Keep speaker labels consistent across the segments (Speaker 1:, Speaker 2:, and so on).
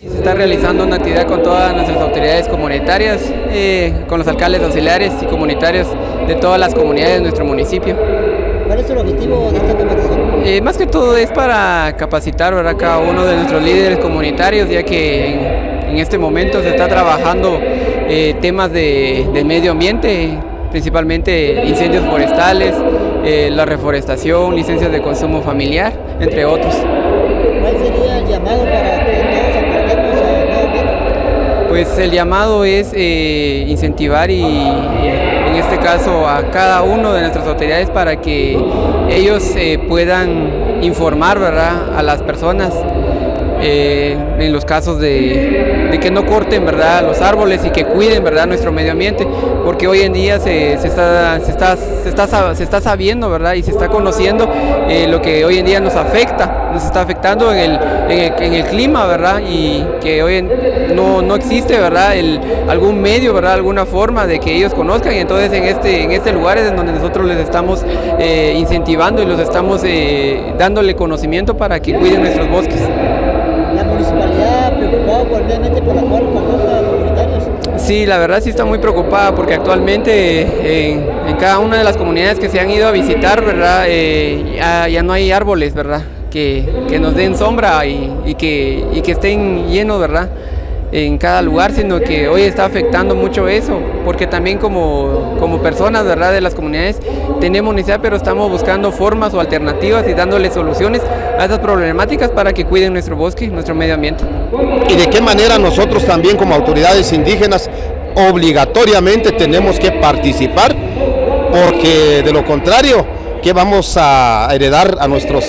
Speaker 1: Se está realizando una actividad con todas nuestras autoridades comunitarias, con los alcaldes auxiliares y comunitarios de todas las comunidades de nuestro municipio.
Speaker 2: ¿Cuál es el objetivo de esta capacitación?
Speaker 1: Más que todo es para capacitar, ¿verdad?, cada uno de nuestros líderes comunitarios, ya que en este momento se está trabajando temas de medio ambiente, principalmente incendios forestales, la reforestación, licencias de consumo familiar, entre otros.
Speaker 2: ¿Cuál sería el llamado para que todos aportemos al medio ambiente?
Speaker 1: Pues el llamado es incentivar y en este caso a cada uno de nuestras autoridades para que ellos puedan informar, ¿verdad?, a las personas en los casos de que no corten, ¿verdad?, los árboles y que cuiden, ¿verdad?, nuestro medio ambiente, porque hoy en día se está sabiendo, ¿verdad?, y se está conociendo lo que hoy en día nos está afectando en el clima, ¿verdad?, y que hoy no existe, ¿verdad?, algún medio, ¿verdad?, alguna forma de que ellos conozcan, y entonces en este lugar es en donde nosotros les estamos incentivando y los estamos dándole conocimiento para que cuiden nuestros bosques.
Speaker 2: ¿La municipalidad preocupada por el medio ambiente por la cual convoca a los comunitarios?
Speaker 1: Sí, la verdad sí está muy preocupada porque actualmente en cada una de las comunidades que se han ido a visitar, ¿verdad?, ya no hay árboles, ¿verdad?, que nos den sombra y que estén llenos, ¿verdad?, en cada lugar, sino que hoy está afectando mucho eso, porque también como personas, ¿verdad?, de las comunidades tenemos necesidad, pero estamos buscando formas o alternativas y dándole soluciones a estas problemáticas para que cuiden nuestro bosque, nuestro medio ambiente.
Speaker 3: Y de qué manera nosotros también como autoridades indígenas obligatoriamente tenemos que participar, porque de lo contrario, ¿qué vamos a heredar a nuestros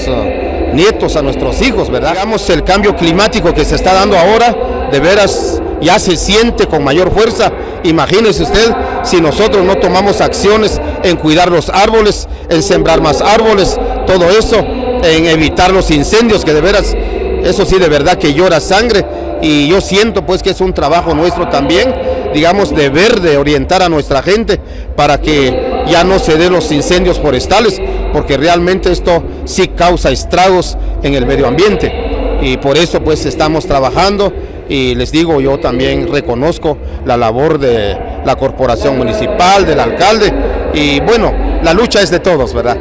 Speaker 3: nietos, a nuestros hijos, ¿verdad? Digamos, el cambio climático que se está dando ahora, de veras ya se siente con mayor fuerza. Imagínese usted si nosotros no tomamos acciones en cuidar los árboles, en sembrar más árboles, todo eso, en evitar los incendios, que de veras, eso sí, de verdad que llora sangre. Y yo siento pues que es un trabajo nuestro también, digamos, de orientar a nuestra gente para que ya no se den los incendios forestales, porque realmente esto sí causa estragos en el medio ambiente, y por eso pues estamos trabajando. Y les digo, yo también reconozco la labor de la corporación municipal, del alcalde, y bueno, la lucha es de todos, ¿verdad?